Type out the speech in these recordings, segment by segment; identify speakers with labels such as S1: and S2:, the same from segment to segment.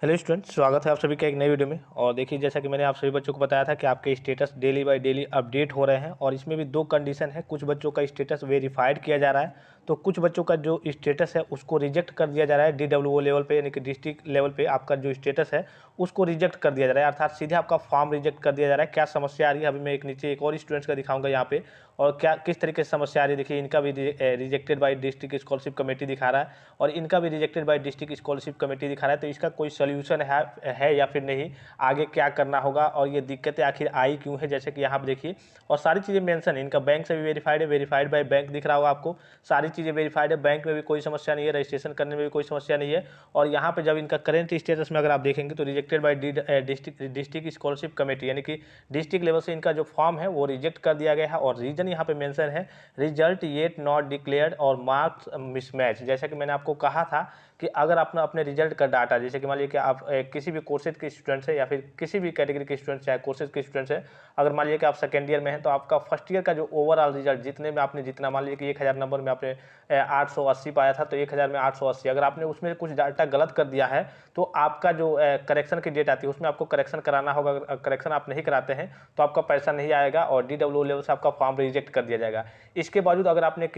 S1: Hello student, स्वागत है आप सभी का एक नई वीडियो में। और देखिए, जैसा कि मैंने आप सभी बच्चों को बताया था कि आपके status daily by daily update हो रहे हैं और इसमें भी दो कंडीशन है। कुछ बच्चों का स्टेटस वेरीफाइड किया जा रहा है, तो कुछ बच्चों का जो स्टेटस है उसको रिजेक्ट कर दिया जा रहा है। DWO लेवल पे यानी कि डिस्ट्रिक्ट लेवल पे आपका जो स्टेटस है उसको रिजेक्ट कर दिया जा रहा है, अर्थात सीधे आपका फॉर्म रिजेक्ट कर दिया जा रहा है। क्या समस्या आ रही है अभी मैं एक नीचे एक और स्टूडेंट्स का दिखाऊंगा यहाँ पे, और क्या किस तरीके से समस्या आ रही है। देखिए, इनका भी rejected by district scholarship committee दिखा रहा है और इनका भी rejected by district scholarship committee दिखा रहा है। तो इसका कोई सोल्यूशन है या फिर नहीं, आगे क्या करना होगा और ये दिक्कतें आखिर आई क्यों है, जैसे कि यहाँ पर देखिए। और सारी चीज़ें मेंशन है, इनका बैंक से भी वेरीफाइड है, वेरीफाइड बाय बैंक दिख रहा होगा आपको। सारी चीज़ें वेरीफाइड है, बैंक में भी कोई समस्या नहीं है, रजिस्ट्रेशन करने में भी कोई समस्या नहीं है। और यहाँ पे जब इनका करेंट स्टेटस में अगर आप देखेंगे तो rejected by district scholarship committee यानी कि डिस्ट्रिक्ट लेवल से इनका जो फॉर्म है वो रिजेक्ट कर दिया गया है। और रीजन यहाँ पे मेंशन है, रिजल्ट येट नॉट डिक्लेयर्ड और मार्क्स मिसमैच। जैसा कि मैंने आपको कहा था कि अगर आपने अपने रिजल्ट का डाटा, जैसे कि मान लीजिए कि आप किसी भी कोर्सेज के स्टूडेंट्स हैं या फिर किसी भी कैटेगरी के स्टूडेंट्स, चाहे कोर्सेज के स्टूडेंट्स हैं, अगर मान लीजिए कि आप सेकेंड ईयर में हैं तो आपका फर्स्ट ईयर का जो ओवरऑल रिजल्ट जितने में आपने जितना मान लीजिए कि 1000 नंबर में आपने 880 पाया था, तो 1000 में 880 अगर आपने उसमें कुछ डाटा गलत कर दिया है तो आपका जो करेक्शन की डेट आती है उसमें आपको करेक्शन कराना होगा। अगर करेक्शन आप नहीं कराते हैं तो आपका पैसा नहीं आएगा और DWO लेवल से आपका फॉर्म रिजेक्ट कर दिया जाएगा। इसके बावजूद अगर आपने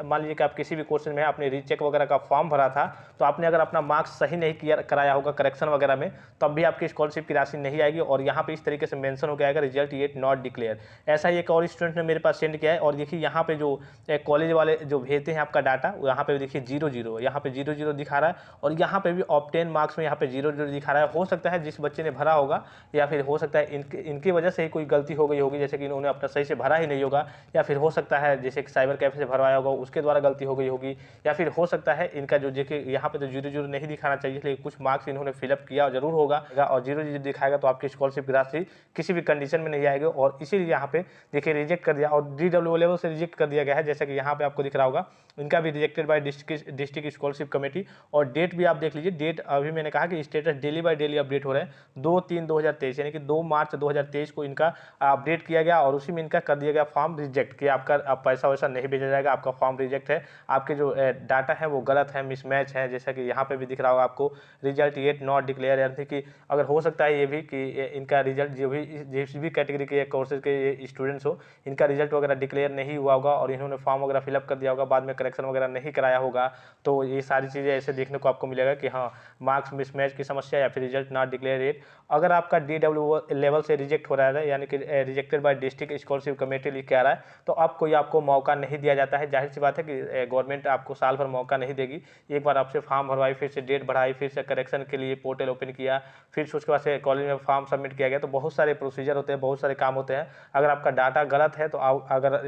S1: मान लीजिए कि आप किसी भी कोर्सेज में आपने रीचेक वगैरह का फॉर्म भरा था, तो आपने अगर अपना मार्क्स सही नहीं किया कराया होगा करेक्शन वगैरह में, तब भी आपकी स्कॉलरशिप की राशि नहीं आएगी। और यहाँ पे इस तरीके से मेंशन हो गया रिजल्ट येट नॉट डिक्लेयर। ऐसा ही एक और स्टूडेंट ने मेरे पास सेंड किया है। और देखिए यहाँ पे जो कॉलेज वाले जो भेजते हैं आपका डाटा, यहाँ पे देखिए 00, यहाँ पे 00 दिखा रहा है और यहाँ पे भी ऑब्टेन मार्क्स में यहाँ पे 00 दिखा रहा है। हो सकता है जिस बच्चे ने भरा होगा या फिर हो सकता है इनकी वजह से ही कोई गलती हो गई होगी, जैसे कि इन्होंने अपना सही से भरा ही नहीं होगा, या फिर हो सकता है जैसे कि साइबर कैफे से भरवाया होगा उसके द्वारा गलती हो गई होगी, या फिर हो सकता है इनका जो देखिए यहाँ पे तो 00 नहीं दिखाना चाहिए, लेकिन कुछ मार्क्स इन्होंने फिलअप किया जरूर होगा और 00 दिखाएगा तो आपकी स्कॉलरशिप की राशि किसी भी कंडीशन में नहीं आएगी। और इसीलिए यहाँ पे देखिए रिजेक्ट कर दिया और DWO लेवल से रिजेक्ट कर दिया गया है। जैसे कि यहाँ पे आपको दिख रहा होगा इनका भी rejected by district scholarship committee. और डेट भी आप देख लीजिए, डेट अभी मैंने कहा कि status daily by daily update हो रहे हैं। 2/3/2023 यानी कि 2 मार्च 2023 को इनका अपडेट किया गया और उसी में इनका कर दिया गया फॉर्म रिजेक्ट कि आपका पैसा वैसा नहीं भेजा जाएगा, आपका फॉर्म रिजेक्ट है, आपके जो डाटा है वो गलत है, मिसमैच है। जैसा कि यहाँ पे भी दिख रहा होगा आपको रिजल्ट येट नॉट डिक्लेयर, यानी कि अगर हो सकता है ये भी कि इनका रिजल्ट जो भी जिस भी कैटेगरी के कोर्सेज के स्टूडेंट्स हो, इनका रिजल्ट वगैरह डिक्लेयर नहीं हुआ होगा और इन्होंने फॉर्म वगैरह फिलअप कर दिया होगा, बाद में करेक्शन वगैरह नहीं कराया होगा। तो ये सारी चीज़ें ऐसे देखने को आपको मिलेगा कि हाँ, मार्क्स मिसमैच की समस्या या फिर रिजल्ट नॉट डिक्लेयर येट। अगर आपका DWO लेवल से रिजेक्ट हो रहा है यानी कि rejected by district scholarship committee लिख के आ रहा है, तो अब कोई आपको मौका नहीं दिया जाता है। जाहिर सी बात है कि गवर्नमेंट आपको साल भर मौका नहीं देगी। एक बार आपसे फॉर्म भरवाई, फिर से डेट बढ़ाई, फिर से करेक्शन के लिए पोर्टल ओपन किया, फिर से उसके बाद से कॉलेज में फॉर्म सबमिट किया गया, तो बहुत सारे प्रोसीजर होते हैं, बहुत सारे काम होते हैं। अगर आपका डाटा गलत है तो अगर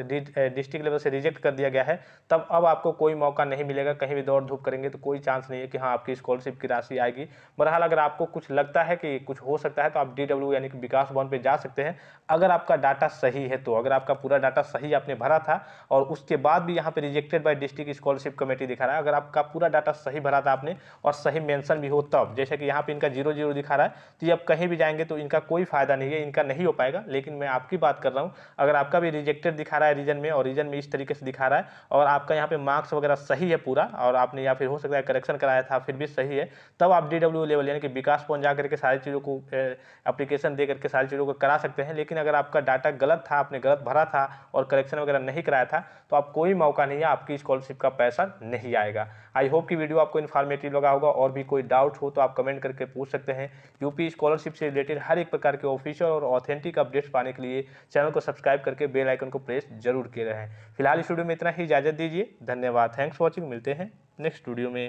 S1: डिस्ट्रिक्ट लेवल से रिजेक्ट कर दिया गया है, तब अब आपको कोई मौका नहीं मिलेगा। कहीं भी दौड़ धूप करेंगे तो कोई चांस नहीं है कि हाँ आपकी स्कॉलरशिप की राशि आएगी। बहरहाल अगर आपको कुछ लगता है कि कुछ हो सकता है तो आप DWO यानी कि विकास भवन पे जा सकते हैं, अगर आपका डाटा सही है तो। अगर आपका पूरा डाटा सही आपने भरा था और उसके बाद भी यहाँ पे rejected by district scholarship committee दिखा रहा है, अगर आपका पूरा डाटा सही भरा था आपने और सही मेंशन भी हो तब, जैसे कि यहाँ पे इनका 00 दिखा रहा है, तो ये अब कहीं भी जाएंगे तो इनका कोई फायदा नहीं है, इनका नहीं हो पाएगा। लेकिन मैं आपकी बात कर रहा हूँ, अगर आपका भी रिजेक्टेड दिखा रहा है रीजन में और रीजन में इस तरीके से दिखा रहा है और आपका यहाँ पे मार्क्स वगैरह सही है पूरा, और आपने या फिर हो सकता है करेक्शन कराया था फिर भी सही है, तब आप DWO लेवल यानी कि विकास भवन जा करके सारी चीज़ों को एप्लीकेशन दे करके सारी चीज़ों को करा सकते हैं। लेकिन अगर आपका डाटा गलत था, आपने गलत भरा था और करेक्शन वगैरह नहीं कराया था, तो आप कोई मौका नहीं है, आपकी स्कॉलरशिप का पैसा नहीं आएगा। आई होप कि वीडियो आपको इन्फॉर्मेटिव लगा होगा। और भी कोई डाउट हो तो आप कमेंट करके पूछ सकते हैं। यूपी स्कॉलरशिप से रिलेटेड हर एक प्रकार के ऑफिशियल और ऑथेंटिक अपडेट्स पाने के लिए चैनल को सब्सक्राइब करके बेल आइकन को प्रेस जरूर किए रहें। फिलहाल इस वीडियो में इतना ही, इजाजत दीजिए। धन्यवाद, थैंक्स फॉर वॉचिंग। मिलते हैं नेक्स्ट वीडियो में।